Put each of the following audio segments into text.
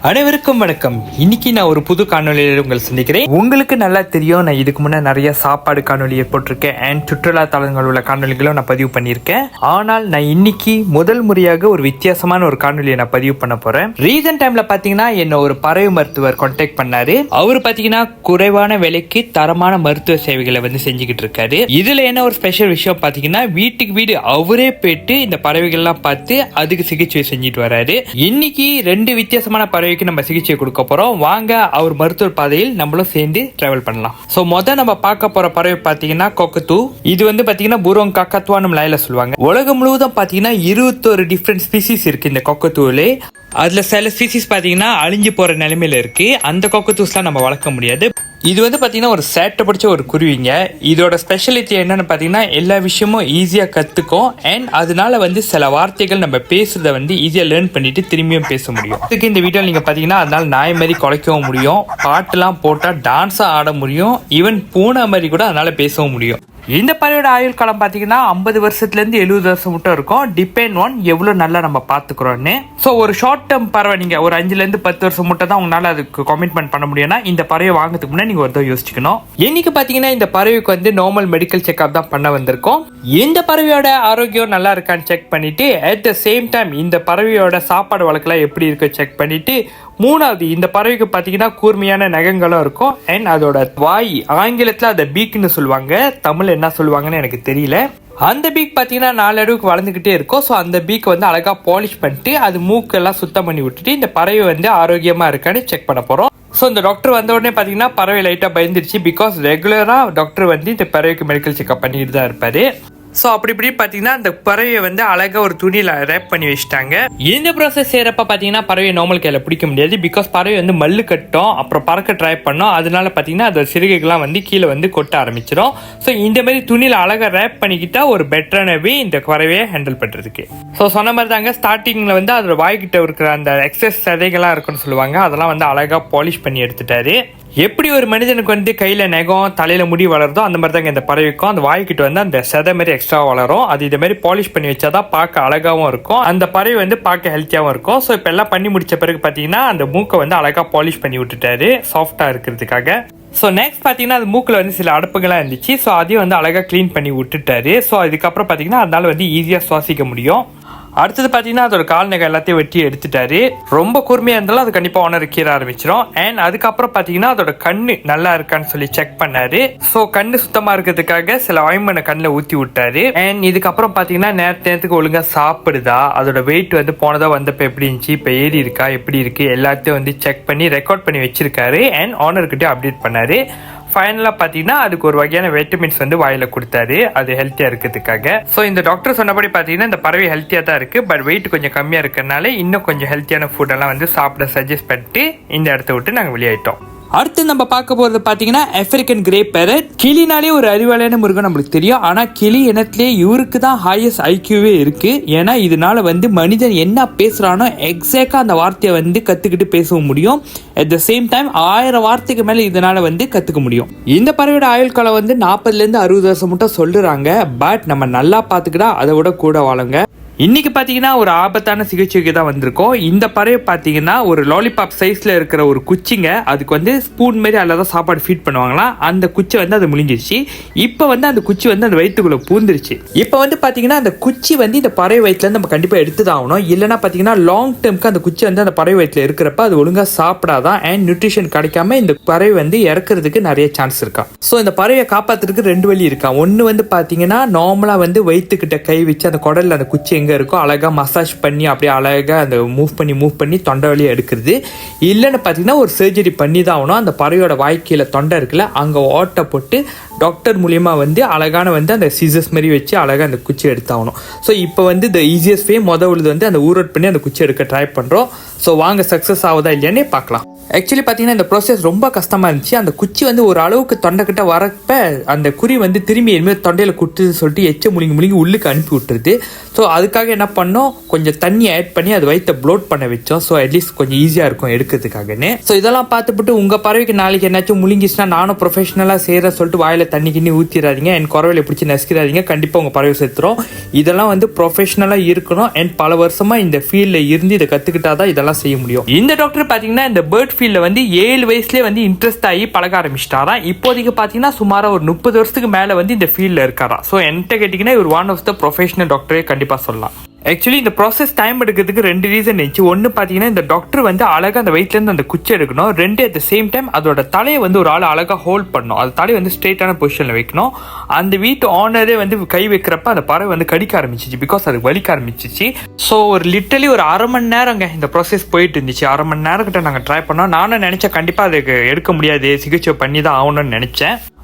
அனைவருக்கும் வணக்கம். இன்னைக்கு நான் ஒரு புது காணொலியில் உங்களை சந்திக்கிறேன். உங்களுக்கு நல்லா தெரியும், நான் இதுக்கு முன்னே நிறைய சாப்பாடு காணொலியை போட்டிருக்கேன் அண்ட் சுற்றுலா தலங்கள் உள்ள காணொலிகளும் நான் பதிவு பண்ணியிருக்கேன். ஆனால் நான் இன்னைக்கு முதல் முறையாக ஒரு வித்தியாசமான ஒரு காணொலியை நான் பதிவு பண்ண போறேன். ரீசன்ட் டைம்ல பாத்தீங்கன்னா என்ன ஒரு பறவை மருத்துவர் கான்டாக்ட் பண்ணாரு. அவரு பாத்தீங்கன்னா குறைவான விலைக்கு தரமான மருத்துவ சேவைகளை வந்து செஞ்சுக்கிட்டு இருக்காரு. இதுல என்ன ஒரு ஸ்பெஷல் விஷயம் பாத்தீங்கன்னா, வீட்டுக்கு வீடு அவரே போயிட்டு இந்த பறவைகள்லாம் பார்த்து அதுக்கு சிகிச்சை செஞ்சுட்டு வராரு. இன்னைக்கு ரெண்டு வித்தியாசமான பறவைக்கு நம்ம சிகிச்சை கொடுக்க போறோம். வாங்க அவர் மருத்துவ பாதையில் நம்மளும் சேர்ந்து டிராவல் பண்ணலாம். சோ நம்ம பார்க்க போற பறவை பாத்தீங்கன்னா கொக்கத்து. இது வந்து பாத்தீங்கன்னா புரோங் கக்கத்துவான்னு மலையில சொல்லுவாங்க. உலகம் முழுவதும் பாத்தீங்கன்னா 21 டிஃபரெண்ட் ஸ்பீசிஸ் இருக்கு இந்த கொக்கத்துவிலே. அதுல சில ஸ்பீசிஸ் பாத்தீங்கன்னா அழிஞ்சு போற நிலைமையில இருக்கு. அந்த கொக்கத்தூஸ்லாம் நம்ம வளர்க்க முடியாது. இது வந்து பாத்தீங்கன்னா ஒரு சேட்டை பிடிச்ச ஒரு குருவிங்க. இதோட ஸ்பெஷாலிட்டி என்னன்னு பாத்தீங்கன்னா, எல்லா விஷயமும் ஈஸியா கத்துக்கும் அண்ட் அதனால வந்து சில வார்த்தைகள் நம்ம பேசுறத வந்து ஈஸியா லேர்ன் பண்ணிட்டு திரும்பியும் பேச முடியும். இதுக்கு இந்த வீடியோ நீங்க பாத்தீங்கன்னா அதனால நாய் மாதிரி குலைக்கவும் முடியும், பாட்டுலாம் போட்டா டான்ஸா ஆட முடியும், ஈவன் பூனை மாதிரி கூட அதனால பேசவும் முடியும். இந்த பறவையோட ஆயுள் காலம் பாத்தீங்கன்னா 50 வருஷத்துல இருந்து 70 வருஷம் மட்டும் இருக்கும். டிபெண்ட் ஆன் எவ்வளவு நல்லா நம்ம பாத்துக்கிறோம்னு. சோ ஒரு ஷார்ட் டேர்ம் பறவை நீங்க ஒரு 5ல இருந்து 10 வருஷம் மட்டும் தான் உங்களால அதுக்கு கமிட்மெண்ட் பண்ண முடியும்னா இந்த பறவை வாங்குறதுக்கு முன்னாடி நீங்க ஒரு யோசிச்சுக்கணும். இன்னைக்கு பாத்தீங்கன்னா இந்த பறவைக்கு வந்து நார்மல் மெடிக்கல் செக்அப் தான் பண்ண வந்திருக்கோம். இந்த பறவையோட ஆரோக்கியம் நல்லா இருக்கான்னு செக் பண்ணிட்டு, அட் த சேம் டைம் இந்த பறவையோட சாப்பாடு வழக்கெல்லாம் எப்படி இருக்கு செக் பண்ணிட்டு, மூணாவது இந்த பறவைக்கு பாத்தீங்கன்னா கூர்மையான நகங்களும் இருக்கும் அண்ட் அதோட வாய், ஆங்கிலத்துல அதை பீக்னு சொல்லுவாங்க, தமிழ் என்ன சொல்லுவாங்கன்னு எனக்கு தெரியல. அந்த பீக் பாத்தீங்கன்னா 4 அடிக்கு வளர்ந்துகிட்டே இருக்கும். ஸோ அந்த பீக் வந்து அழகா பாலிஷ் பண்ணிட்டு அது மூக்கெல்லாம் சுத்தம் பண்ணி விட்டுட்டு இந்த பறவை வந்து ஆரோக்கியமா இருக்கான்னு செக் பண்ண போறோம். ஸோ இந்த டாக்டர் வந்த உடனே பாத்தீங்கன்னா பறவை லைட்டா பயந்துருச்சு. பிகாஸ் ரெகுலரா டாக்டர் வந்து இந்த பறவைக்கு மெடிக்கல் செக்அப் பண்ணிட்டு தான் இருப்பாரு. ஸோ அப்படி இப்படி பார்த்தீங்கன்னா அந்த பறவையை வந்து அழகாக ஒரு துணியில் ரேப் பண்ணி வச்சுட்டாங்க. இந்த ப்ராசஸ் செய்கிறப்ப பார்த்தீங்கன்னா பறவையை நார்மல் கையில் பிடிக்க முடியாது. பிகாஸ் பறவை வந்து மல்லு கட்டும், அப்புறம் பறக்க ட்ரை பண்ணோம். அதனால பார்த்தீங்கன்னா அதோட சிறுகைகள்லாம் வந்து கீழே வந்து கொட்ட ஆரம்பிச்சிடும். ஸோ இந்த மாதிரி துணியில் அழகாக ரேப் பண்ணிக்கிட்டா ஒரு பெட்டரான வே இந்த பறவையை ஹேண்டில் பண்ணுறதுக்கு. ஸோ சொன்ன மாதிரி தாங்க ஸ்டார்டிங்கில் வந்து அதோட வாய்கிட்ட இருக்கிற அந்த எக்ஸஸ் சதைகள்லாம் இருக்குன்னு சொல்லுவாங்க, அதெல்லாம் வந்து அழகாக பாலிஷ் பண்ணி எடுத்துட்டாரு. எப்படி ஒரு மனிதனுக்கு வந்து கையில நகம், தலையில முடி வளருதோ அந்த மாதிரி தாங்க இந்த பறவைக்கும் அந்த வாய்க்கிட்ட வந்து அந்த சதை மாதிரி எக்ஸ்ட்ரா வளரும். அது இதை மாதிரி பாலிஷ் பண்ணி வச்சாதான் பார்க்க அழகாவும் இருக்கும், அந்த பறவை வந்து பார்க்க ஹெல்த்தியாவும் இருக்கும். ஸோ இப்போ எல்லாம் பண்ணி முடிச்ச பிறகு பார்த்தீங்கன்னா அந்த மூக்கை வந்து அழகா பாலிஷ் பண்ணி விட்டுட்டாரு சாஃப்டா இருக்கிறதுக்காக. ஸோ நெக்ஸ்ட் பார்த்தீங்கன்னா அது மூக்கில் வந்து சில அடப்புகள்லாம் இருந்துச்சு. ஸோ அதையும் வந்து அழகாக க்ளீன் பண்ணி விட்டுட்டாரு. ஸோ அதுக்கப்புறம் பார்த்தீங்கன்னா அதனால வந்து ஈஸியாக சுவாசிக்க முடியும். அடுத்தது பார்த்தீங்கன்னா அதோட கால் நகை எல்லாத்தையும் வெட்டி எடுத்துட்டாரு. ரொம்ப கூர்மையாக இருந்தாலும் அது கண்டிப்பாக ஓனர் கீழ ஆரம்பிச்சிடும். அண்ட் அதுக்கப்புறம் பார்த்தீங்கன்னா அதோட கண்ணு நல்லா இருக்கான்னு சொல்லி செக் பண்ணாரு. ஸோ கண்ணு சுத்தமாக இருக்கிறதுக்காக சில ஆயின்மெண்ட் கண்ணில் ஊற்றி விட்டாரு. அண்ட் இதுக்கப்புறம் பார்த்தீங்கன்னா நேரத்துக்கு ஒழுங்காக சாப்பிடுதா, அதோட வெயிட் வந்து போனதா வந்தப்போ எப்படி இருந்துச்சு, இப்போ ஏறி இருக்கா, எப்படி இருக்கு எல்லாத்தையும் வந்து செக் பண்ணி ரெக்கார்ட் பண்ணி வச்சிருக்காரு. அண்ட் ஓனர்கிட்ட அப்டேட் பண்ணாரு. ஃபைனலாக பார்த்தீங்கன்னா அதுக்கு ஒரு வகையான வைட்டமின்ஸ் வந்து வாயில கொடுத்தாரு, அது ஹெல்த்தியாக இருக்கிறதுக்காக. ஸோ இந்த டாக்டர் சொன்னபடி பார்த்தீங்கன்னா இந்த பறவை ஹெல்த்தியாக தான் இருக்கு, பட் வெயிட் கொஞ்சம் கம்மியாக இருக்கிறதுனால இன்னும் கொஞ்சம் ஹெல்த்தியான ஃபுட்டெல்லாம் வந்து சாப்பிட சஜஸ்ட் பண்ணிட்டு இந்த இடத்த விட்டு நாங்கள் வெளியாயிட்டோம். அடுத்து நம்ம பார்க்க போறது பாத்தீங்கன்னா ஆப்பிரிக்கன் கிரே பேரட். கிளினாலே ஒரு அறிவாளியான மிருகம் நம்மளுக்கு தெரியும். ஆனா கிளி இனத்திலே இவருக்கு தான் ஹையஸ்ட் ஐக்யூவே இருக்கு. ஏன்னா இதனால வந்து மனிதன் என்ன பேசுறானோ எக்ஸாக்டா அந்த வார்த்தையை வந்து கத்துக்கிட்டு பேசவும் முடியும். அட் த சேம் டைம் 1000 வார்த்தைக்கு மேல இதனால வந்து கத்துக்க முடியும். இந்த பறவையோட ஆயுள் காலம் வந்து 40ல இருந்து 60 வருஷம் மட்டும் சொல்றாங்க. பட் நம்ம நல்லா பாத்துக்கிட்டா அதை விட கூட வாழுங்க. இன்னைக்கு பாத்தீங்கன்னா ஒரு ஆபத்தான சிகிச்சைக்கு தான் வந்திருக்கோம். இந்த பறவை பாத்தீங்கன்னா ஒரு லாலிபாப் சைஸ்ல இருக்கிற ஒரு குச்சிங்க, அதுக்கு வந்து ஸ்பூன் மாதிரி அல்லதான் சாப்பாடு ஃபீட் பண்ணுவாங்களாம். அந்த குச்சி வந்து அது முழிஞ்சிருச்சு. இப்போ வந்து அந்த குச்சி வந்து அந்த வயிற்றுக்குள்ள பூந்துருச்சு. இப்போ வந்து பாத்தீங்கன்னா அந்த குச்சி வந்து இந்த பறவை வயிற்றுல இருந்து நம்ம கண்டிப்பா எடுத்துதான் ஆகணும். இல்லைன்னா பாத்தீங்கன்னா லாங் டேர்முக்கு அந்த குச்சி வந்து அந்த பறவை வயிற்றுல இருக்கிறப்ப அது ஒழுங்கா சாப்பிடாதான் அண்ட் நியூட்ரிஷன் கிடைக்காம இந்த பறவை வந்து இறக்குறதுக்கு நிறைய சான்ஸ் இருக்கா. ஸோ இந்த பறவையை காப்பாத்துறதுக்கு 2 வழி இருக்கா. ஒன்னு வந்து பாத்தீங்கன்னா நார்மலா வந்து வயிற்றுக்கிட்ட கை வச்சு அந்த குடல்ல அந்த குச்சி இருக்கும் அழகா மசாஜ் பண்ணி அப்படியே அழகா அந்த மூவ் பண்ணி தொண்டை வழியா எடுக்கிறது. இல்லைன்னு பார்த்தீங்கன்னா ஒரு சர்ஜரி பண்ணி தான் ஆகணும். அந்த பறவையோட வாய்க்கீழ தொண்டை இருக்குல்ல, அங்கே ஓட்டை போட்டு டாக்டர் மூலியமா வந்து அழகான வந்து அந்த சீசர்ஸ் மாதிரி வச்சு அழகா அந்த குச்சி எடுத்தாகணும். ஸோ இப்போ வந்து த ஈஸியஸ்ட் வே முதல்ல வந்து அந்த ஊரோட் பண்ணி அந்த குச்சி எடுக்க ட்ரை பண்றோம். ஸோ வாங்க சக்ஸஸ் ஆகுதா இல்லையானே பார்க்கலாம். ஆக்சுவலி பார்த்தீங்கன்னா இந்த ப்ராசஸ் ரொம்ப கஷ்டமாக இருந்துச்சு. அந்த குச்சி வந்து ஒரு அளவுக்கு தொண்டைக்கிட்ட வரப்ப அந்த குறி வந்து திரும்பி இனிமேல் தொண்டையில் குட்டுது சொல்லிட்டு எச்ச முழுங்கி உள்ளுக்கு அனுப்பி விட்டுருது. ஸோ அதுக்காக என்ன பண்ணோம், கொஞ்சம் தண்ணி ஆட் பண்ணி அது வயிற்ற ப்ளோட் பண்ண வச்சோம். ஸோ அட்லீஸ்ட் கொஞ்சம் ஈஸியாக இருக்கும் எடுக்கிறதுக்காகன்னு. ஸோ இதெல்லாம் பார்த்துட்டு உங்கள் பறவைக்கு நாளைக்கு என்னாச்சும் முழுங்கிச்சுன்னா நானும் ப்ரொஃபஷனலாக செய்கிற சொல்லிட்டு வாயில் தண்ணி கிண்ணி ஊற்றிடாதீங்க. என் குறவையில் பிடிச்சி நசுக்கிறாதீங்க, கண்டிப்பாக உங்கள் பறவை செத்துரும். இதெல்லாம் வந்து ப்ரொஃபஷனலாக இருக்கணும். அண்ட் பல வருஷமாக இந்த ஃபீல்டில் இருந்து இதை கற்றுக்கிட்டா தான் இதெல்லாம் செய்ய முடியும். இந்த டாக்டர் பார்த்தீங்கன்னா இந்த பேர்ட் ஃபீல்டில் வந்து 7 வயசுலேயே வந்து இன்ட்ரெஸ்ட் ஆகி பழக ஆரம்பிச்சிட்டாராம். இப்போதைக்கு பார்த்தீங்கன்னா சுமாராக ஒரு 30 வருஷத்துக்கு மேலே வந்து இந்த ஃபீல்டில் இருக்காரா. ஸோ என்கிட்ட கேட்டிங்கன்னா இவர் ஒன் ஆஃப் த ப்ரொஃபஷனல் டாக்டரே கண்டிப்பாக சொல்லலாம். ஆக்சுவலி இந்த ப்ராசஸ் டைம் எடுக்கிறதுக்கு 2 ரீசன் இருந்துச்சு. ஒன்று பார்த்தீங்கன்னா இந்த டாக்டர் வந்து அழகாக அந்த வயிற்றுலேருந்து அந்த குச்சி எடுக்கணும். 2 அட் த சேம் டைம் அதோட தலையை வந்து ஒரு ஆள் அழகாக ஹோல்ட் பண்ணணும். அது தலையை வந்து ஸ்ட்ரெயிட்டான பொசிஷனில் வைக்கணும். அந்த வீட்டு ஓனரே வந்து கை வைக்கிறப்ப அந்த பறவை வந்து கடிக்க ஆரம்பிச்சிச்சு. பிகாஸ் அது வலிக்க ஆரம்பிச்சிச்சு. ஸோ ஒரு லிட்டரலி ஒரு அரை மணி நேரங்க இந்த ப்ராசஸ் போயிட்டு இருந்துச்சு. அரை மணி நேரம் கிட்ட நாங்கள் ட்ரை பண்ணோம். நானும் நினச்சேன் கண்டிப்பாக அதுக்கு எடுக்க முடியாது, சிகிச்சை பண்ணி தான் ஆகணும்னு நினச்சேன்.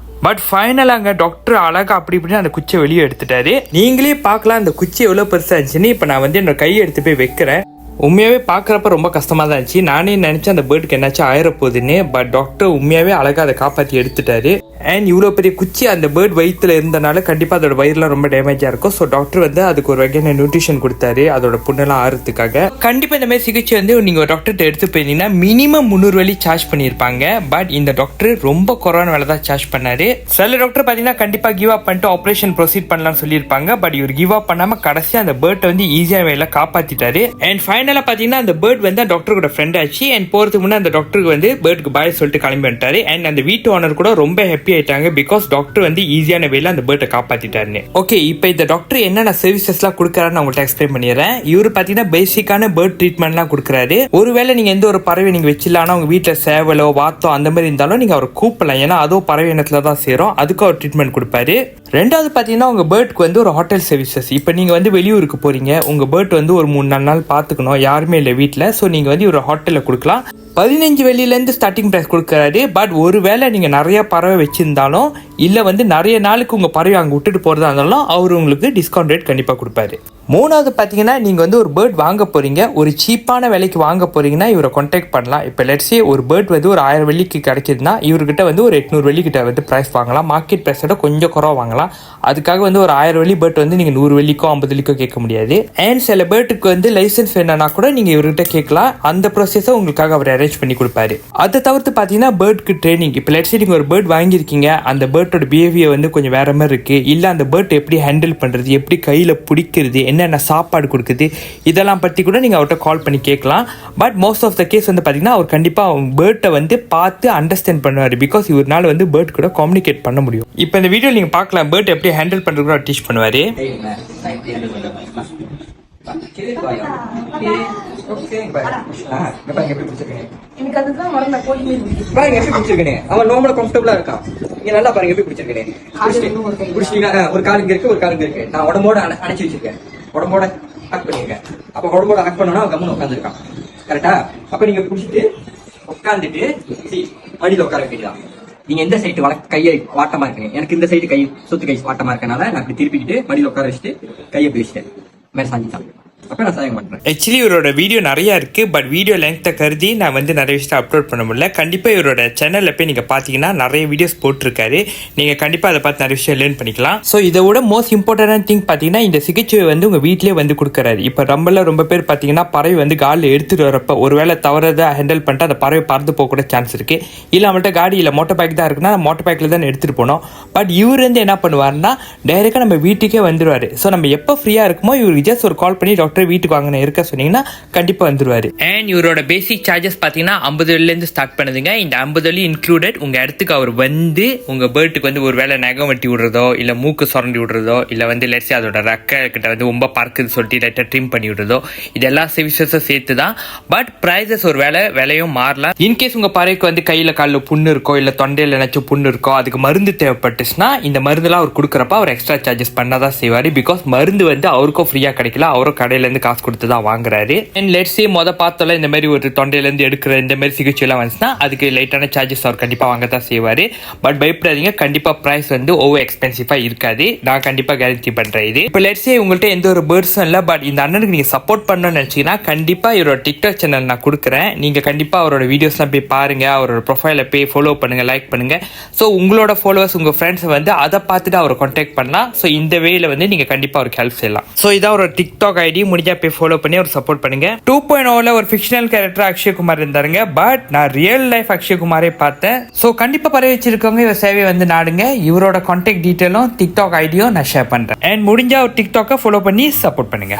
பட் ஃபைனலாக டாக்டர் அழகாக அப்படி இப்படின்னு அந்த குச்சியை வெளியே எடுத்துட்டாரு. நீங்களே பார்க்கலாம் அந்த குச்சி எவ்வளோ பெருசாக இருந்துச்சுன்னு. இப்போ நான் வந்து என்னோட கையை எடுத்து போய் வைக்கிறேன். உண்மையாகவே பார்க்குறப்ப ரொம்ப கஷ்டமாக தான் இருந்துச்சு. நானே நினச்சேன் அந்த பேர்டுக்கு என்னாச்சும் ஆயிரப்போகுதுன்னு. பட் டாக்டர் உண்மையாகவே அழகாக அதை காப்பாற்றி எடுத்துட்டாரு. அண்ட் இவ்வளோ பெரிய குச்சி அந்த பேர்ட் வயிற்றுல இருந்தனால கண்டிப்பாக அதோட வயிறுலாம் ரொம்ப டேமேஜாக இருக்கும். ஸோ டாக்டர் வந்து அதுக்கு ஒரு வகையான நியூட்ரிஷன் கொடுத்தாரு அதோட புண்ணெல்லாம் ஆறுறதுக்காக. கண்டிப்பாக இந்த மாதிரி சிகிச்சை வந்து நீங்கள் ஒரு டாக்டர்கிட்ட எடுத்து போயிருந்தீங்கன்னா மினிமம் 300 வழி சார்ஜ் பண்ணியிருப்பாங்க. பட் இந்த டாக்டர் ரொம்ப குறைவான வேலை தான் சார்ஜ் பண்ணாரு. சில டாக்டர் பார்த்தீங்கன்னா கண்டிப்பாக கிவ் அப் பண்ணிட்டு ஆப்ரேஷன் ப்ரொசீட் பண்ணலாம்னு சொல்லியிருப்பாங்க. பட் இவர் கிவ் அப் பண்ணாமல் கடைசியாக அந்த பேர்ட்டை வந்து ஈஸியாக வேலை காப்பாற்றிட்டாரு. அண்ட் ஃபைனலாக பார்த்தீங்கன்னா அந்த பேர்ட் வந்து டாக்டரோட ஃப்ரெண்ட் ஆச்சு. அண்ட் போகிறதுக்கு முன்னே அந்த டாக்டருக்கு வந்து பேர்டுக்கு பாய் சொல்லிட்டு கிளம்பி வந்துட்டாரு. அண்ட் அந்த வீட்டு ஓனர் கூட ரொம்ப ஹாப்பி ஆயிட்டாங்க. பிகாஸ் டாக்டர் வந்து ஈஸியான வேலை அந்த பேர்ட்டை காப்பாத்திட்டாருன்னு. ஓகே, இப்போ இந்த டாக்டர் என்னென்ன சர்வீசஸ்லாம் கொடுக்குறாருன்னு உங்கள்கிட்ட எக்ஸ்பிளைன் பண்ணிடுறேன். இவர் பார்த்தீங்கன்னா பேசிக்கான பேர்ட் ட்ரீட்மெண்ட்லாம் கொடுக்குறாரு. ஒருவேளை நீங்கள் எந்த ஒரு பறவை நீங்கள் வச்சிடலாம்னா உங்கள் வீட்டில் சேவலோ வாத்தோ அந்த மாதிரி இருந்தாலும் நீங்கள் அவரை கூப்பிடலாம். ஏன்னா அதுவும் பறவை இனத்தில் தான் சேரும். அதுக்கு அவர் ட்ரீட்மெண்ட் கொடுப்பாரு. ரெண்டாவது பார்த்தீங்கன்னா உங்கள் பேர்டுக்கு வந்து ஒரு ஹோட்டல் சர்வீசஸ். இப்போ நீங்கள் வந்து வெளியூருக்கு போகிறீங்க, உங்கள் பேர்ட் வந்து ஒரு 3-4 நாள் பார்த்துக்கணும், யாருமே இல்லை வீட்டில். ஸோ நீங்கள் வந்து ஒரு ஹோட்டலில் கொடுக்கலாம். 15 வெள்ளியிலேருந்து ஸ்டார்டிங் ப்ரைஸ் கொடுக்குறாரு. பட் ஒருவேளை நீங்கள் நிறைய பறவை வச்சுருந்தாலும் இல்லை வந்து நிறைய நாளுக்கு உங்கள் பறவை அங்கே விட்டுட்டு போகிறதா இருந்தாலும் அவர் உங்களுக்கு டிஸ்கவுண்ட் ரேட் கண்டிப்பாக கொடுப்பாரு. மூணாவது பார்த்தீங்கன்னா நீங்கள் வந்து ஒரு பேர்ட் வாங்க போகிறீங்க, ஒரு சீப்பான விலைக்கு வாங்க போகிறீங்கன்னா இவரை கான்டாக்ட் பண்ணலாம். இப்போ லெட்ஸே ஒரு பேர்ட் வந்து ஒரு 1000 வெள்ளிக்கு கிடைக்கிதுன்னா இவர்கிட்ட வந்து ஒரு 800 வெள்ளிக்கிட்ட வந்து ப்ரைஸ் வாங்கலாம். மார்க்கெட் ப்ரைஸோட கொஞ்சம் குறவாக வாங்கலாம். அதுக்காக வந்து ஒரு 1000 வெள்ளி பேர்ட் வந்து நீங்கள் 100 வெள்ளிக்கோ 50 வெள்ளிக்கோ கேட்க முடியாது. அண்ட் சில பேர்ட்டுக்கு வந்து லைசன்ஸ் வேணும்னா கூட நீங்கள் இவர்கிட்ட கேட்கலாம். அந்த ப்ராசஸை உங்களுக்காக அவர் அரேஞ்ச் பண்ணி கொடுப்பாரு. அதை தவிர்த்து பார்த்தீங்கன்னா பேர்டுக்கு ட்ரைனிங். இப்போ லெட்ஸே நீங்கள் ஒரு பேர்ட் வாங்கியிருக்கீங்க, அந்த பேர்ட்டோட பிஹேவியர் வந்து கொஞ்சம் வேற மாதிரி இருக்குது, இல்லை அந்த பேர்ட் எப்படி ஹேண்டில் பண்ணுறது, எப்படி கையில் பிடிக்கிறது, என்னென்ன சாப்பாடு கொடுக்குது, இதெல்லாம் பற்றி கூட நீங்கள் அவர்கிட்ட கால் பண்ணி கேட்கலாம். But most of the case வந்து பார்த்தீங்கன்னா அவர் கண்டிப்பாக பேர்ட்டை வந்து பார்த்து அண்டர்ஸ்டாண்ட் பண்ணுவார். பிகாஸ் இவரால் வந்து பேர்ட் கூட கம்யூனிகேட் பண்ண முடியும். இப்போ இந்த வீடியோ நீங்கள் பார்க்கலாம், பேர்ட் எப்படி ஹேண்டில் பண்ணுறது கூட டீச் பண்ணுவார். அவன் நோம்பல கம்ஃபர்டபுளா இருக்கான். நீங்க நல்லா பாருங்க எப்படி பிடிச்சிருக்கேன். ஒரு கால் இங்க இருக்கு, ஒரு கால் இங்க இருக்கு. நான் உடம்போட அணைச்சி வச்சிருக்கேன், உடம்போட ஹக் பண்ணிருக்கேன். அப்ப உடம்போட ஹக் பண்ணோம்னா கம்முன்னு உட்காந்துருக்கான். கரெக்டா? அப்ப நீங்க பிடிச்சிட்டு உட்காந்துட்டு மடியில உட்கார வேண்டியதான். நீங்க எந்த சைடு கையை வாட்டமா இருக்கீங்க, எனக்கு இந்த சைடு கை சொத்து கை வாட்டமா இருக்கனால நான் இப்படி திருப்பிக்கிட்டு மடியில உட்கார வச்சுட்டு கையை பிடிச்சிட்டேன், மேல சாஞ்சிட்டான். ஆக்சுவலி இவரோட வீடியோ நிறைய இருக்கு. பட் வீடியோ லெங்க்த்தை கருதி நான் வந்து நிறைய விஷயத்தை அப்லோட் பண்ண முடியல. கண்டிப்பா இவரோட சேனல்ல போய் நீங்க பாத்தீங்கன்னா நிறைய வீடியோஸ் போட்டிருக்காரு. நீங்க கண்டிப்பா அதை பார்த்து நிறைய விஷயம் லேர்ன் பண்ணிக்கலாம். ஸோ இதை விட மோஸ்ட் இம்பார்ட்டன்ட் திங் பாத்தீங்கன்னா இந்த சிகிச்சையை வந்து உங்க வீட்லயே வந்து கொடுக்குறாரு. இப்ப ரொம்ப பேர் பாத்தீங்கன்னா பறவை வந்து காலில் எடுத்துட்டு வரப்ப ஒருவேளை தவறதை ஹேண்டில் பண்ணிட்டு அந்த பறவை பறந்து போக கூட சான்ஸ் இருக்கு. இல்லை அவங்கள்ட்ட காடி இல்லை மோட்டர் பைக் தான் இருக்குன்னா மோட்டர் பைக்ல தான் எடுத்துட்டு போனோம். பட் இவர் வந்து என்ன பண்ணுவாருன்னா டைரக்டா நம்ம வீட்டுக்கே வந்துருவாரு. ஸோ நம்ம எப்போ ஃப்ரீயா இருக்குமோ இவருக்கு ஜஸ்ட் ஒரு கால் பண்ணி டாக்டர் வீட்டுக்கு வாங்கின இருக்க சொன்னீங்கன்னா கண்டிப்பா வந்துருவாரு. அண்ட் இவரோட பேசிக் சார்ஜஸ் பாத்தீங்கன்னா 50 வெள்ளிலேருந்து ஸ்டார்ட் பண்ணுதுங்க. இந்த 50 வெள்ளி இன்க்ளூடட் உங்க இடத்துக்கு அவர் வந்து உங்க பேர்ட்டுக்கு வந்து ஒரு வேளை நகம் வெட்டி விடுறதோ, இல்ல மூக்கு சுரண்டி விடுறதோ, இல்ல வந்து லெட்ஸ் அதோட ரெக்க கிட்ட வந்து ரொம்ப பறக்குது சொல்லிட்டு லைட்டா ட்ரிம் பண்ணி விடுறதோ, இதெல்லாம் சர்வீசஸும் சேர்த்து தான். பட் பிரைசஸ் ஒரு வேலை விலையும் மாறலாம். இன்கேஸ் உங்க பறவைக்கு வந்து கையில காலில் புண்ணு இருக்கோ, இல்ல தொண்டையில நினைச்சு புண்ணு இருக்கோ, அதுக்கு மருந்து தேவைப்பட்டுச்சுன்னா இந்த மருந்துலாம் அவர் கொடுக்குறப்ப அவர் எக்ஸ்ட்ரா சார்ஜஸ் பண்ணாதான் செய்வாரு. பிகாஸ் மருந்து வந்து அவருக்கும் ஃப்ரீயா கிடைக்கல, அவரும் கடையில கையிலேருந்து காசு கொடுத்து தான் வாங்குறாரு. அண்ட் லெட்ஸ் சே பார்த்தோம்ல இந்த மாதிரி ஒரு தொண்டையிலேருந்து எடுக்கிற இந்த மாதிரி சிகிச்சைலாம் வந்துச்சுன்னா அதுக்கு லைட்டான சார்ஜஸ் அவர் கண்டிப்பாக வாங்க தான் செய்வார். பட் பயப்படாதீங்க, கண்டிப்பாக ப்ரைஸ் வந்து ஓவர் எக்ஸ்பென்சிவாக இருக்காது. நான் கண்டிப்பாக கேரண்டி பண்ணுறேன் இது. இப்போ லெட்ஸ் சே உங்கள்கிட்ட எந்த ஒரு பேர்ட்ஸும் இல்லை, பட் இந்த அண்ணனுக்கு நீங்கள் சப்போர்ட் பண்ணணும்னு நினச்சிங்கன்னா கண்டிப்பாக இவரோட டிக்டாக் சேனல் நான் கொடுக்குறேன். நீங்கள் கண்டிப்பாக அவரோட வீடியோஸ்லாம் போய் பாருங்கள், அவரோட ப்ரொஃபைலை போய் ஃபாலோ பண்ணுங்கள், லைக் பண்ணுங்கள். ஸோ உங்களோட ஃபாலோவர்ஸ் உங்கள் ஃப்ரெண்ட்ஸ் வந்து அதை பார்த்துட்டு அவரை கான்டாக்ட் பண்ணலாம். ஸோ இந்த வேல வந்து நீங்கள் கண்டிப்பாக அவருக்கு ஹெல்ப் செய்யலாம். ஸோ இதான் ஒரு டிக்டாக் ஐடி, முடிஞ்சா போய் ஃபாலோ பண்ணி அவர் சப்போர்ட் பண்ணுங்க. 2.0ல ஒரு ஃபிக்ஷனல் கேரக்டர் அக்ஷய்குமார் இருந்தாருங்க, பட் நான் ரியல் லைஃப் அக்ஷய்குமாரே பார்த்தேன். ஸோ கண்டிப்பாக பரவி வச்சிருக்கவங்க இவர் சேவையை வந்து நாடுங்க. இவரோட கான்டாக்ட் டீட்டெயிலும் டிக்டாக் ஐடியும் நான் ஷேர் பண்ணுறேன். அண்ட் முடிஞ்சா ஒரு டிக்டாக்கை ஃபாலோ பண்ணி சப்போர்ட் பண்ணுங்க.